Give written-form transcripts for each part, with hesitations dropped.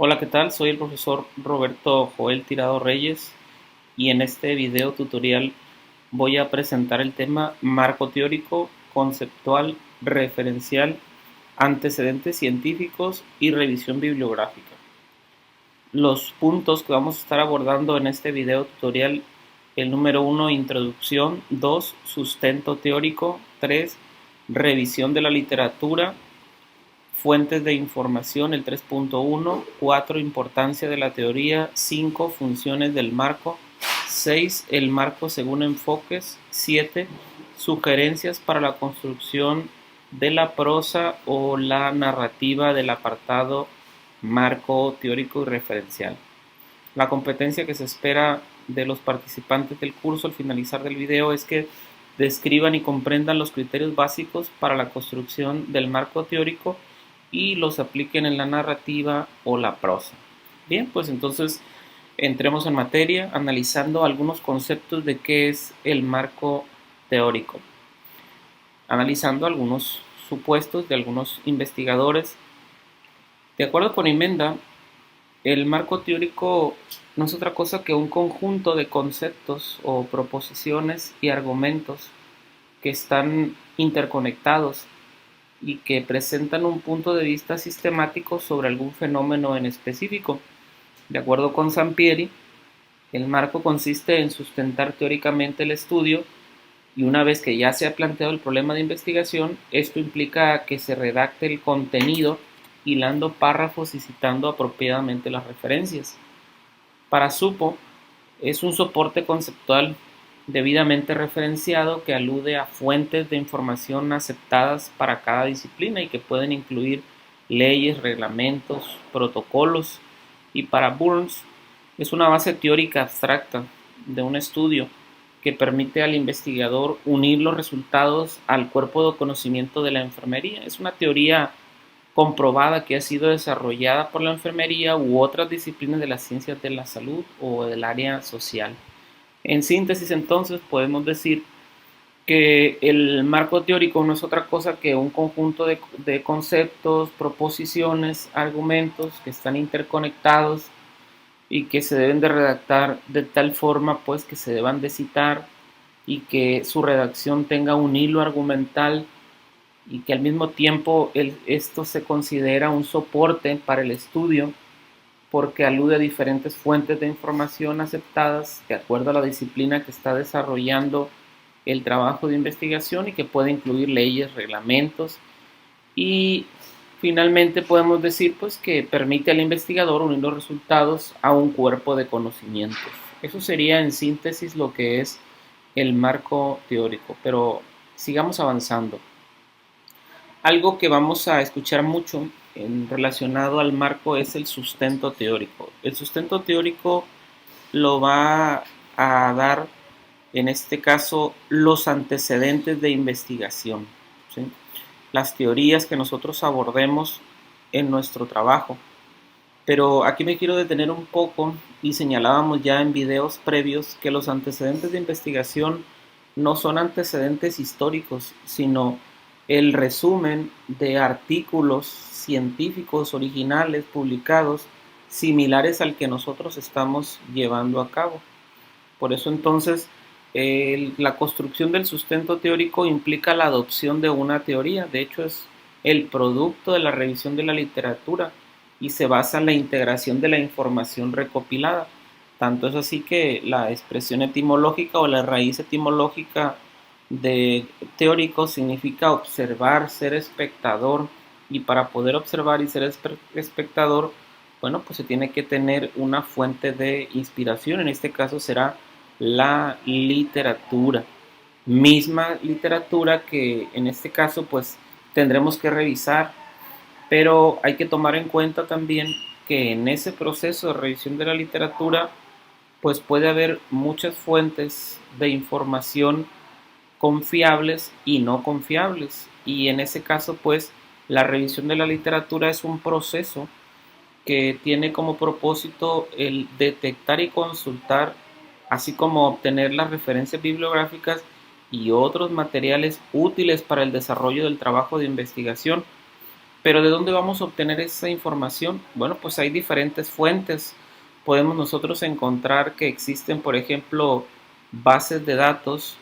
Hola, ¿qué tal? Soy el profesor Roberto Joel Tirado Reyes y en este video tutorial voy a presentar el tema marco teórico, conceptual, referencial, antecedentes científicos y revisión bibliográfica. Los puntos que vamos a estar abordando en este video tutorial: el número 1, introducción; 2, sustento teórico; 3, revisión de la literatura; fuentes de información, el 3.1; 4, importancia de la teoría; 5, funciones del marco; 6, el marco según enfoques; 7, sugerencias para la construcción de la prosa o la narrativa del apartado marco teórico y referencial. La competencia que se espera de los participantes del curso al finalizar del video es que describan y comprendan los criterios básicos para la construcción del marco teórico y los apliquen en la narrativa o la prosa. Bien, pues entonces entremos en materia analizando algunos conceptos de qué es el marco teórico, analizando algunos supuestos de algunos investigadores. De acuerdo con Imenda, el marco teórico no es otra cosa que un conjunto de conceptos o proposiciones y argumentos que están interconectados y que presentan un punto de vista sistemático sobre algún fenómeno en específico. De acuerdo con Sampieri, el marco consiste en sustentar teóricamente el estudio y una vez que ya se ha planteado el problema de investigación, esto implica que se redacte el contenido hilando párrafos y citando apropiadamente las referencias. Para Supo, es un soporte conceptual debidamente referenciado que alude a fuentes de información aceptadas para cada disciplina y que pueden incluir leyes, reglamentos, protocolos. Y para Burns, es una base teórica abstracta de un estudio que permite al investigador unir los resultados al cuerpo de conocimiento de la enfermería. Es una teoría comprobada que ha sido desarrollada por la enfermería u otras disciplinas de las ciencias de la salud o del área social. En síntesis, entonces, podemos decir que el marco teórico no es otra cosa que un conjunto de conceptos, proposiciones, argumentos que están interconectados y que se deben de redactar de tal forma pues que se deban de citar y que su redacción tenga un hilo argumental y que al mismo tiempo esto se considera un soporte para el estudio porque alude a diferentes fuentes de información aceptadas de acuerdo a la disciplina que está desarrollando el trabajo de investigación y que puede incluir leyes, reglamentos y finalmente podemos decir pues que permite al investigador unir los resultados a un cuerpo de conocimientos. Eso sería en síntesis lo que es el marco teórico, pero sigamos avanzando. Algo que vamos a escuchar mucho relacionado al marco es el sustento teórico. El sustento teórico lo va a dar, en este caso, los antecedentes de investigación, ¿sí? Las teorías que nosotros abordemos en nuestro trabajo. Pero aquí me quiero detener un poco y señalábamos ya en videos previos que los antecedentes de investigación no son antecedentes históricos, sino el resumen de artículos científicos originales publicados similares al que nosotros estamos llevando a cabo. Por eso entonces la construcción del sustento teórico implica la adopción de una teoría. De hecho es el producto de la revisión de la literatura y se basa en la integración de la información recopilada. Tanto es así que la expresión etimológica o la raíz etimológica de teórico significa observar, ser espectador, y para poder observar y ser espectador, bueno, pues se tiene que tener una fuente de inspiración. En este caso será la literatura, misma literatura que en este caso pues tendremos que revisar, pero hay que tomar en cuenta también que en ese proceso de revisión de la literatura pues puede haber muchas fuentes de información confiables y no confiables, y en ese caso pues la revisión de la literatura es un proceso que tiene como propósito el detectar y consultar, así como obtener las referencias bibliográficas y otros materiales útiles para el desarrollo del trabajo de investigación. Pero ¿de dónde vamos a obtener esa información? Bueno, pues hay diferentes fuentes. Podemos nosotros encontrar que existen, por ejemplo, bases de datos,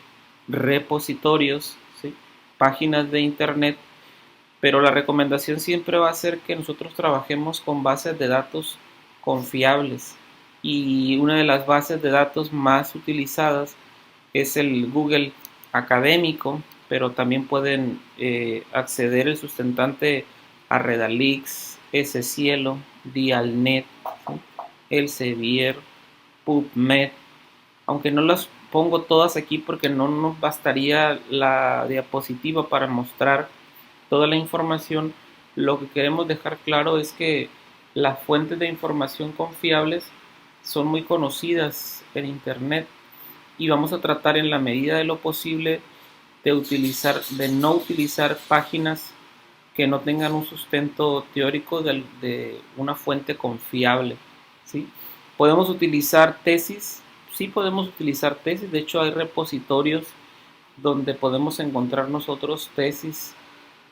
repositorios, ¿sí? Páginas de internet, pero la recomendación siempre va a ser que nosotros trabajemos con bases de datos confiables. Y una de las bases de datos más utilizadas es el Google académico, pero también pueden acceder el sustentante a Redalix, Scielo, Dialnet, ¿sí? Elsevier, PubMed, aunque no las pongo todas aquí porque no nos bastaría la diapositiva para mostrar toda la información. Lo que queremos dejar claro es que las fuentes de información confiables son muy conocidas en internet y vamos a tratar en la medida de lo posible de no utilizar páginas que no tengan un sustento teórico de una fuente confiable, ¿sí? Podemos utilizar tesis, sí podemos utilizar tesis, de hecho hay repositorios donde podemos encontrar nosotros tesis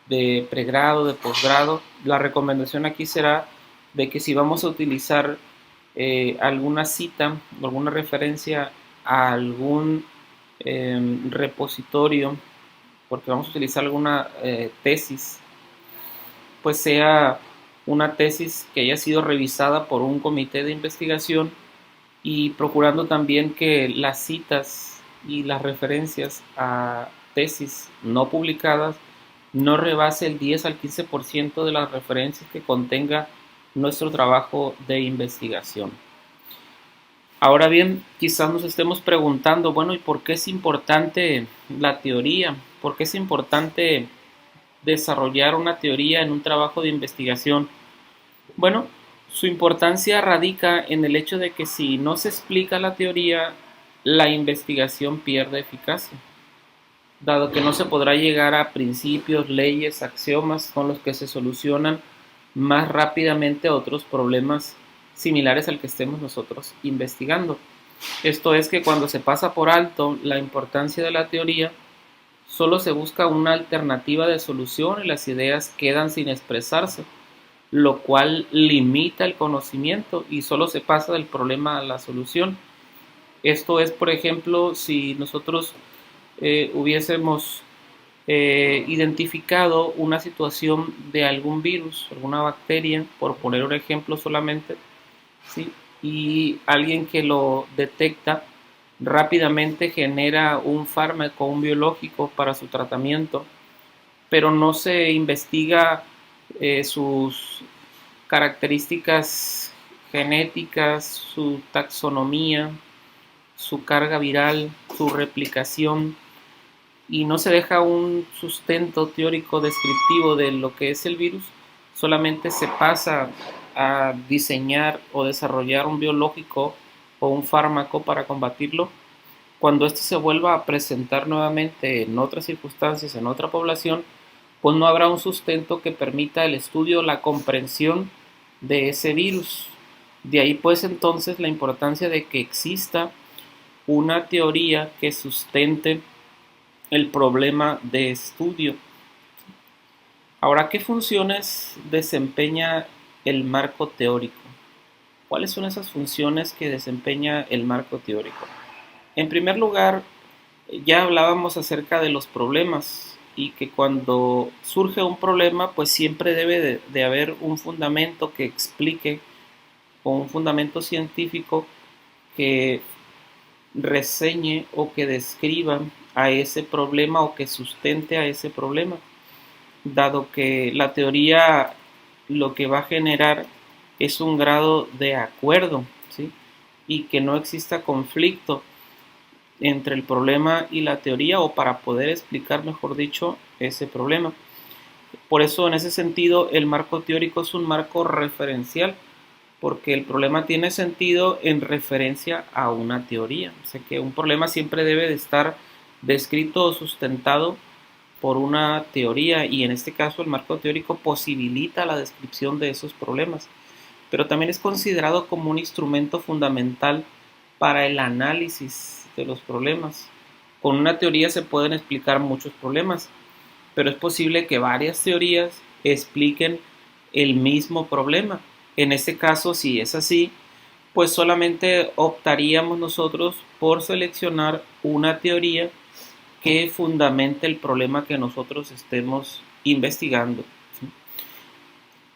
de pregrado, de posgrado. La recomendación aquí será de que si vamos a utilizar alguna cita, alguna referencia a algún repositorio, porque vamos a utilizar alguna tesis, pues sea una tesis que haya sido revisada por un comité de investigación y procurando también que las citas y las referencias a tesis no publicadas no rebase el 10 al 15% de las referencias que contenga nuestro trabajo de investigación. Ahora bien, quizás nos estemos preguntando, bueno, ¿y por qué es importante la teoría? ¿Por qué es importante desarrollar una teoría en un trabajo de investigación? Bueno, su importancia radica en el hecho de que si no se explica la teoría, la investigación pierde eficacia, dado que no se podrá llegar a principios, leyes, axiomas con los que se solucionan más rápidamente otros problemas similares al que estemos nosotros investigando. Esto es que cuando se pasa por alto la importancia de la teoría, solo se busca una alternativa de solución y las ideas quedan sin expresarse, lo cual limita el conocimiento y solo se pasa del problema a la solución. Esto es, por ejemplo, si nosotros hubiésemos identificado una situación de algún virus, alguna bacteria, por poner un ejemplo solamente, ¿sí? Y alguien que lo detecta rápidamente genera un fármaco, un biológico para su tratamiento, pero no se investiga sus características genéticas, su taxonomía, su carga viral, su replicación, y no se deja un sustento teórico descriptivo de lo que es el virus, solamente se pasa a diseñar o desarrollar un biológico o un fármaco para combatirlo. Cuando esto se vuelva a presentar nuevamente en otras circunstancias, en otra población, pues no habrá un sustento que permita el estudio, la comprensión de ese virus. De ahí pues entonces la importancia de que exista una teoría que sustente el problema de estudio. Ahora, ¿qué funciones desempeña el marco teórico? ¿Cuáles son esas funciones que desempeña el marco teórico? En primer lugar, ya hablábamos acerca de los problemas y que cuando surge un problema, pues siempre debe de haber un fundamento que explique o un fundamento científico que reseñe o que describa a ese problema o que sustente a ese problema, dado que la teoría lo que va a generar es un grado de acuerdo, ¿sí? Y que no exista conflicto entre el problema y la teoría, o para poder explicar, mejor dicho, ese problema. Por eso, en ese sentido, el marco teórico es un marco referencial, porque el problema tiene sentido en referencia a una teoría. O sea que un problema siempre debe de estar descrito o sustentado por una teoría, y en este caso el marco teórico posibilita la descripción de esos problemas, pero también es considerado como un instrumento fundamental para el análisis de los problemas. Con una teoría se pueden explicar muchos problemas, pero es posible que varias teorías expliquen el mismo problema. En este caso, si es así, pues solamente optaríamos nosotros por seleccionar una teoría que fundamente el problema que nosotros estemos investigando. ¿Sí?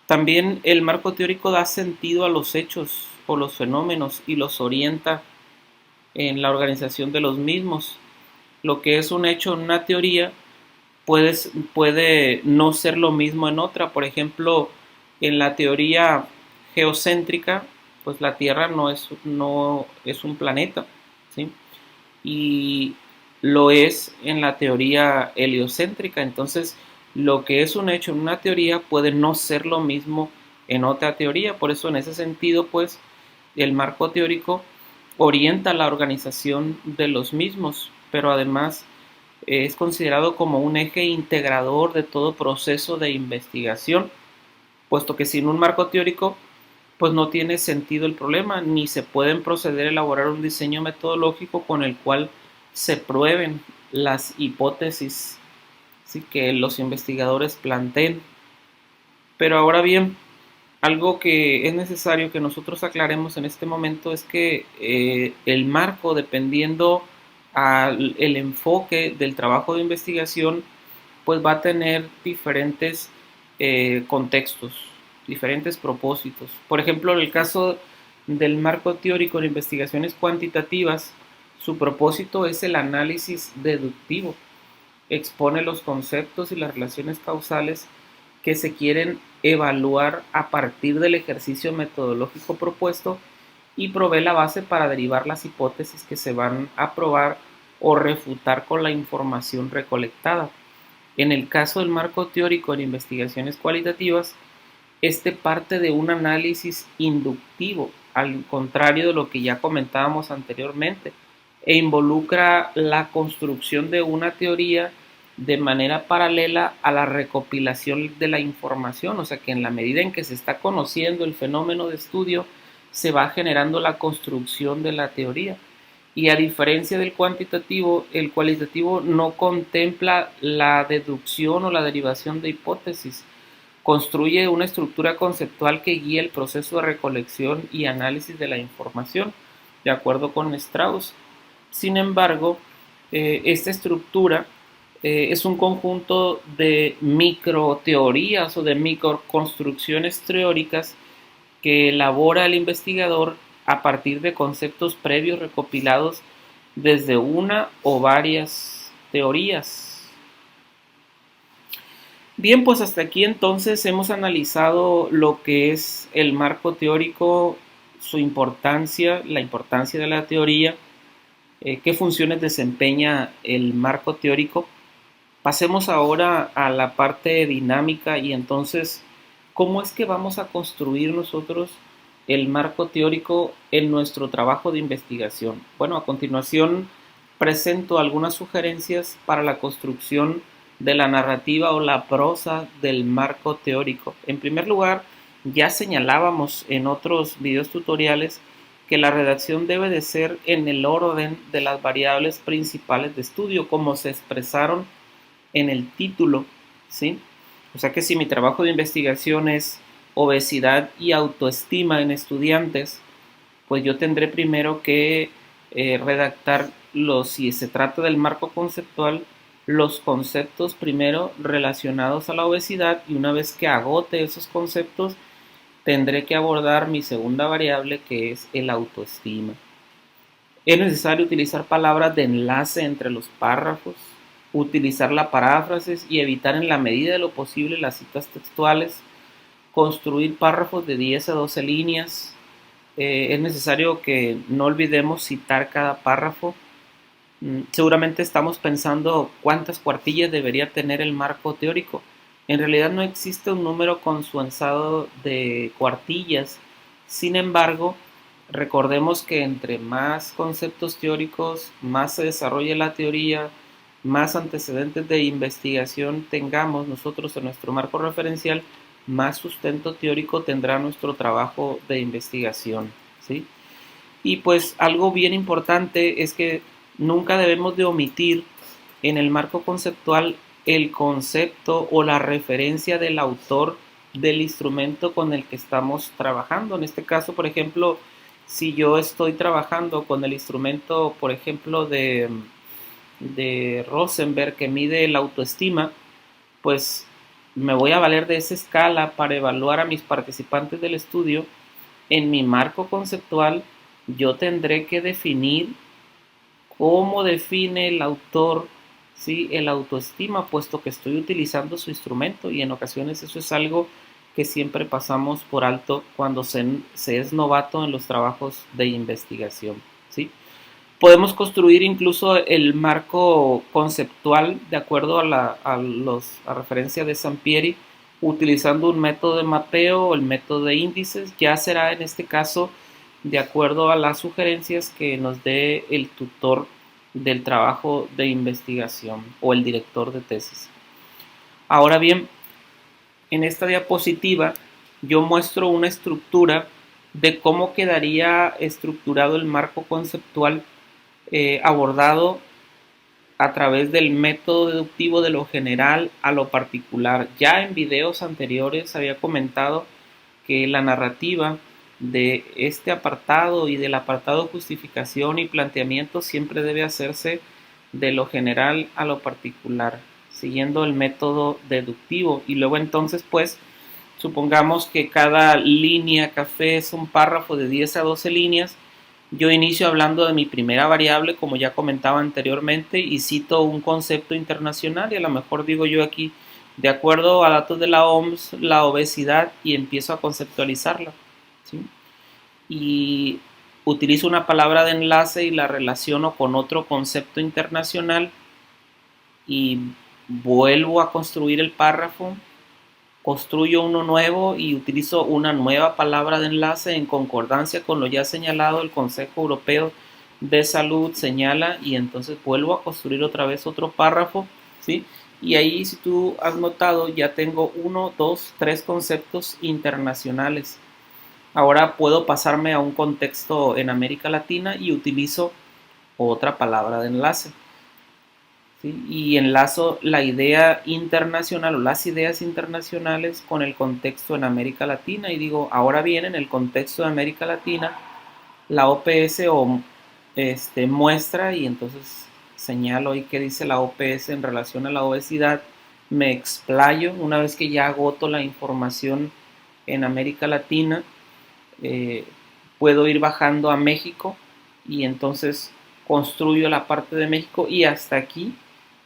También el marco teórico da sentido a los hechos o los fenómenos y los orienta en la organización de los mismos. Lo que es un hecho en una teoría puede no ser lo mismo en otra. Por ejemplo, en la teoría geocéntrica, pues la Tierra no es un planeta, ¿sí? Y lo es en la teoría heliocéntrica. Entonces, lo que es un hecho en una teoría puede no ser lo mismo en otra teoría. Por eso, en ese sentido, pues, el marco teórico orienta la organización de los mismos, pero además es considerado como un eje integrador de todo proceso de investigación, puesto que sin un marco teórico pues no tiene sentido el problema, ni se pueden proceder a elaborar un diseño metodológico con el cual se prueben las hipótesis, ¿sí?, que los investigadores planteen. Pero ahora bien, algo que es necesario que nosotros aclaremos en este momento es que el marco, dependiendo al el enfoque del trabajo de investigación, pues va a tener diferentes contextos, diferentes propósitos. Por ejemplo, en el caso del marco teórico de investigaciones cuantitativas, su propósito es el análisis deductivo. Expone los conceptos y las relaciones causales que se quieren evaluar a partir del ejercicio metodológico propuesto y provee la base para derivar las hipótesis que se van a probar o refutar con la información recolectada. En el caso del marco teórico en investigaciones cualitativas, este parte de un análisis inductivo, al contrario de lo que ya comentábamos anteriormente, e involucra la construcción de una teoría de manera paralela a la recopilación de la información, o sea que en la medida en que se está conociendo el fenómeno de estudio, se va generando la construcción de la teoría. Y a diferencia del cuantitativo, el cualitativo no contempla la deducción o la derivación de hipótesis, construye una estructura conceptual que guía el proceso de recolección y análisis de la información, de acuerdo con Strauss. Sin embargo, esta estructura es un conjunto de microteorías o de microconstrucciones teóricas que elabora el investigador a partir de conceptos previos recopilados desde una o varias teorías. Bien, pues hasta aquí entonces hemos analizado lo que es el marco teórico, su importancia, la importancia de la teoría, qué funciones desempeña el marco teórico. Pasemos ahora a la parte dinámica y entonces, ¿cómo es que vamos a construir nosotros el marco teórico en nuestro trabajo de investigación? Bueno, a continuación presento algunas sugerencias para la construcción de la narrativa o la prosa del marco teórico. En primer lugar, ya señalábamos en otros videos tutoriales que la redacción debe de ser en el orden de las variables principales de estudio, como se expresaron en el título, ¿sí? O sea que si mi trabajo de investigación es obesidad y autoestima en estudiantes, pues yo tendré primero que redactar si se trata del marco conceptual, los conceptos primero relacionados a la obesidad, y una vez que agote esos conceptos, tendré que abordar mi segunda variable, que es el autoestima. Es necesario utilizar palabras de enlace entre los párrafos, utilizar la paráfrasis y evitar en la medida de lo posible las citas textuales, construir párrafos de 10 a 12 líneas. Es necesario que no olvidemos citar cada párrafo. Seguramente estamos pensando cuántas cuartillas debería tener el marco teórico. En realidad no existe un número consensuado de cuartillas. Sin embargo, recordemos que entre más conceptos teóricos, más se desarrolla la teoría, más antecedentes de investigación tengamos nosotros en nuestro marco referencial, más sustento teórico tendrá nuestro trabajo de investigación, ¿sí? Y pues algo bien importante es que nunca debemos de omitir en el marco conceptual el concepto o la referencia del autor del instrumento con el que estamos trabajando. En este caso, por ejemplo, si yo estoy trabajando con el instrumento, por ejemplo, de Rosenberg, que mide la autoestima, pues me voy a valer de esa escala para evaluar a mis participantes del estudio. En mi marco conceptual, yo tendré que definir cómo define el autor, ¿sí?, el autoestima, puesto que estoy utilizando su instrumento, y en ocasiones eso es algo que siempre pasamos por alto cuando se es novato en los trabajos de investigación, ¿sí? Podemos construir incluso el marco conceptual de acuerdo a referencia de Sampieri, utilizando un método de mapeo o el método de índices. Ya será en este caso de acuerdo a las sugerencias que nos dé el tutor del trabajo de investigación o el director de tesis. Ahora bien, en esta diapositiva yo muestro una estructura de cómo quedaría estructurado el marco conceptual abordado a través del método deductivo de lo general a lo particular. Ya en videos anteriores había comentado que la narrativa de este apartado y del apartado justificación y planteamiento siempre debe hacerse de lo general a lo particular, siguiendo el método deductivo. Y luego entonces, pues, supongamos que cada línea café es un párrafo de 10 a 12 líneas. Yo inicio hablando de mi primera variable, como ya comentaba anteriormente, y cito un concepto internacional, y a lo mejor digo yo aquí, de acuerdo a datos de la OMS, la obesidad, y empiezo a conceptualizarla, ¿sí? Y utilizo una palabra de enlace y la relaciono con otro concepto internacional y vuelvo a construir el párrafo, construyo uno nuevo y utilizo una nueva palabra de enlace en concordancia con lo ya señalado. El Consejo Europeo de Salud señala, y entonces vuelvo a construir otra vez otro párrafo, ¿sí? Y ahí, si tú has notado, ya tengo 1, 2, 3 conceptos internacionales. Ahora puedo pasarme a un contexto en América Latina y utilizo otra palabra de enlace, ¿sí? Y enlazo la idea internacional o las ideas internacionales con el contexto en América Latina, y digo, ahora bien, en el contexto de América Latina, la OPS muestra, y entonces señalo ahí qué dice la OPS en relación a la obesidad. Me explayo una vez que ya agoto la información en América Latina. eh, Puedo ir bajando a México y entonces construyo la parte de México, y hasta aquí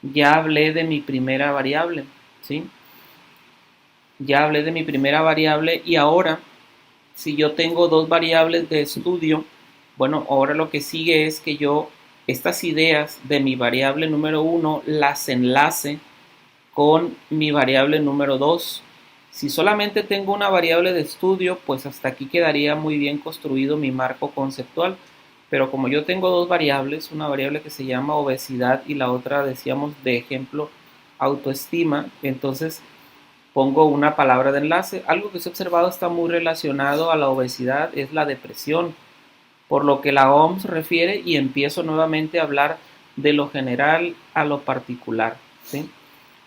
ya hablé de mi primera variable, ¿sí? Ya hablé de mi primera variable, y ahora, si yo tengo dos variables de estudio, bueno, ahora lo que sigue es que yo estas ideas de mi variable número 1 las enlace con mi variable número 2. Si solamente tengo una variable de estudio, pues hasta aquí quedaría muy bien construido mi marco conceptual. Pero como yo tengo dos variables, una variable que se llama obesidad y la otra, decíamos, de ejemplo, autoestima, entonces pongo una palabra de enlace. Algo que se ha observado está muy relacionado a la obesidad es la depresión, por lo que la OMS refiere, y empiezo nuevamente a hablar de lo general a lo particular, ¿sí?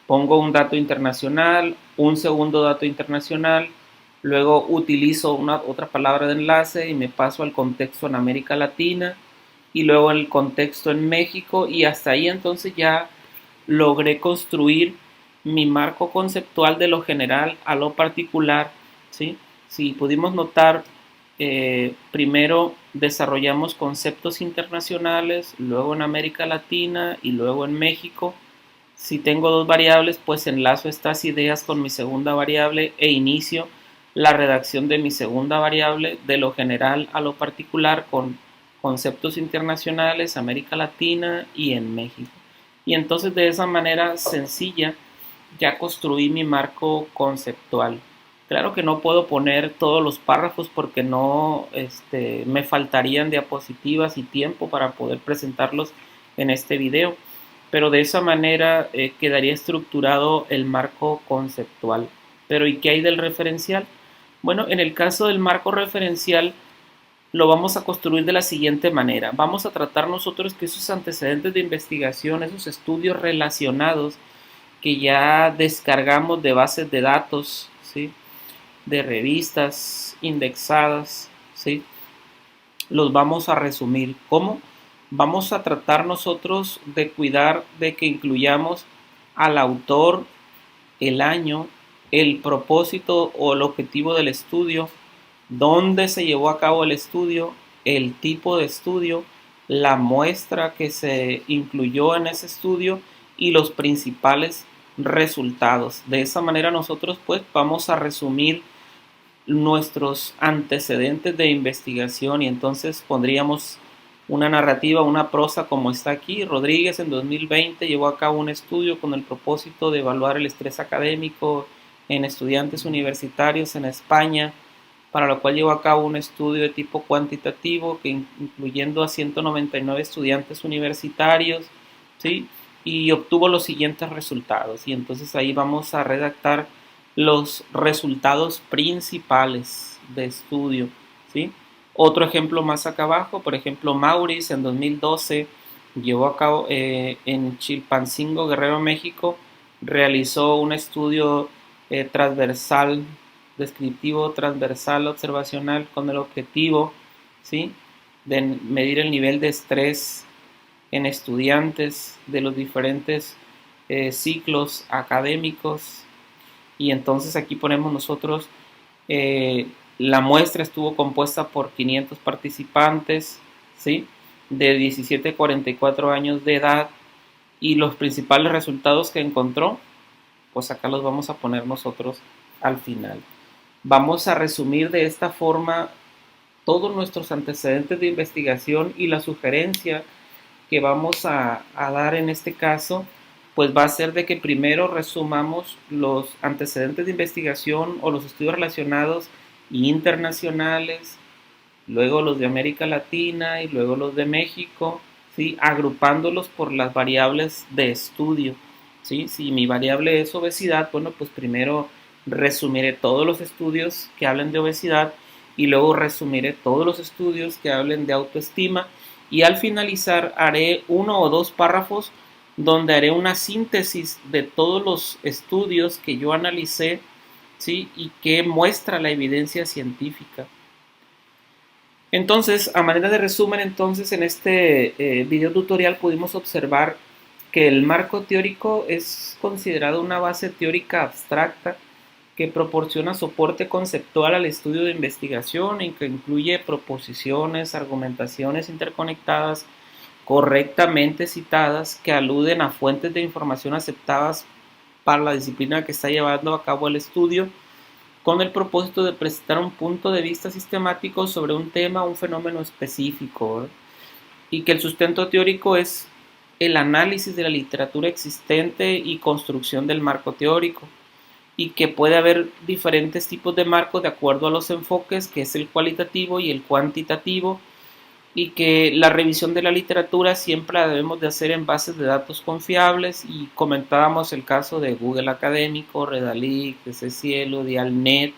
Pongo un dato internacional, un segundo dato internacional, luego utilizo otra palabra de enlace y me paso al contexto en América Latina, y luego el contexto en México, y hasta ahí entonces ya logré construir mi marco conceptual de lo general a lo particular, ¿sí? Si pudimos notar, primero desarrollamos conceptos internacionales, luego en América Latina y luego en México. Si tengo dos variables, pues enlazo estas ideas con mi segunda variable e inicio la redacción de mi segunda variable de lo general a lo particular con conceptos internacionales, América Latina y en México. Y entonces de esa manera sencilla ya construí mi marco conceptual. Claro que no puedo poner todos los párrafos porque no me faltarían diapositivas y tiempo para poder presentarlos en este video, pero de esa manera quedaría estructurado el marco conceptual. Pero ¿y qué hay del referencial? Bueno, en el caso del marco referencial lo vamos a construir de la siguiente manera. Vamos a tratar nosotros que esos antecedentes de investigación, esos estudios relacionados que ya descargamos de bases de datos, ¿sí? De revistas indexadas, ¿sí? Los vamos a resumir. ¿Cómo? Vamos a tratar nosotros de cuidar de que incluyamos al autor, el año, el propósito o el objetivo del estudio, dónde se llevó a cabo el estudio, el tipo de estudio, la muestra que se incluyó en ese estudio y los principales resultados. De esa manera nosotros pues vamos a resumir nuestros antecedentes de investigación y entonces pondríamos una narrativa, una prosa como está aquí. Rodríguez en 2020 llevó a cabo un estudio con el propósito de evaluar el estrés académico en estudiantes universitarios en España, para lo cual llevó a cabo un estudio de tipo cuantitativo que incluyendo a 199 estudiantes universitarios, ¿sí? Y obtuvo los siguientes resultados. Y entonces ahí vamos a redactar los resultados principales de estudio, ¿sí? Otro ejemplo más acá abajo, por ejemplo, Maurice en 2012 llevó a cabo en Chilpancingo, Guerrero, México, realizó un estudio transversal, descriptivo, transversal, observacional, con el objetivo, ¿sí? De medir el nivel de estrés en estudiantes de los diferentes ciclos académicos. Y entonces aquí ponemos nosotros, la muestra estuvo compuesta por 500 participantes, ¿sí? De 17 a 44 años de edad, y los principales resultados que encontró, pues acá los vamos a poner nosotros al final. Vamos a resumir de esta forma todos nuestros antecedentes de investigación, y la sugerencia que vamos a dar en este caso pues va a ser de que primero resumamos los antecedentes de investigación o los estudios relacionados internacionales, luego los de América Latina y luego los de México, ¿sí? Agrupándolos por las variables de estudio, ¿sí? Si mi variable es obesidad, bueno, pues primero resumiré todos los estudios que hablen de obesidad y luego resumiré todos los estudios que hablen de autoestima, y al finalizar haré uno o dos párrafos donde haré una síntesis de todos los estudios que yo analicé, ¿sí? Y que muestra la evidencia científica. Entonces, a manera de resumen, entonces en este video tutorial pudimos observar que el marco teórico es considerado una base teórica abstracta que proporciona soporte conceptual al estudio de investigación y que incluye proposiciones, argumentaciones interconectadas correctamente citadas que aluden a fuentes de información aceptadas para la disciplina que está llevando a cabo el estudio, con el propósito de presentar un punto de vista sistemático sobre un tema o un fenómeno específico, ¿verdad? Y que el sustento teórico es el análisis de la literatura existente y construcción del marco teórico, y que puede haber diferentes tipos de marcos de acuerdo a los enfoques, que es el cualitativo y el cuantitativo, y que la revisión de la literatura siempre la debemos de hacer en bases de datos confiables, y comentábamos el caso de Google Académico, Redalyc, Cielo, Dialnet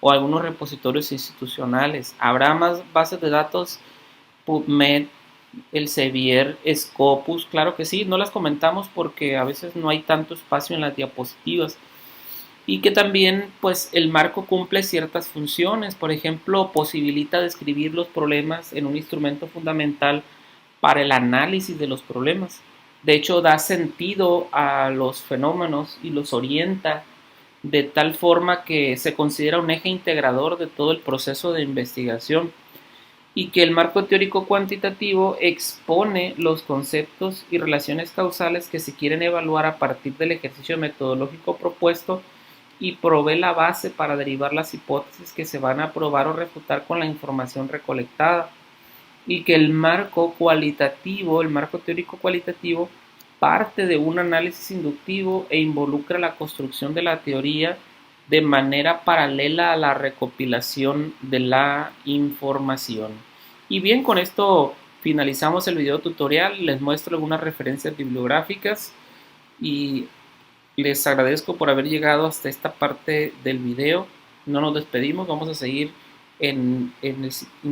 o algunos repositorios institucionales. Habrá más bases de datos, PubMed, Elsevier, Scopus, claro que sí, no las comentamos porque a veces no hay tanto espacio en las diapositivas, y que también pues el marco cumple ciertas funciones. Por ejemplo, posibilita describir los problemas en un instrumento fundamental para el análisis de los problemas. De hecho, da sentido a los fenómenos y los orienta de tal forma que se considera un eje integrador de todo el proceso de investigación, y que el marco teórico cuantitativo expone los conceptos y relaciones causales que se quieren evaluar a partir del ejercicio metodológico propuesto, y provee la base para derivar las hipótesis que se van a probar o refutar con la información recolectada. Y que el marco cualitativo, el marco teórico cualitativo, parte de un análisis inductivo e involucra la construcción de la teoría de manera paralela a la recopilación de la información. Y bien, con esto finalizamos el video tutorial. Les muestro algunas referencias bibliográficas y les agradezco por haber llegado hasta esta parte del video. No nos despedimos, vamos a seguir en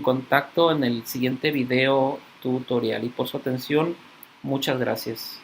contacto en el siguiente video tutorial, y por su atención, muchas gracias.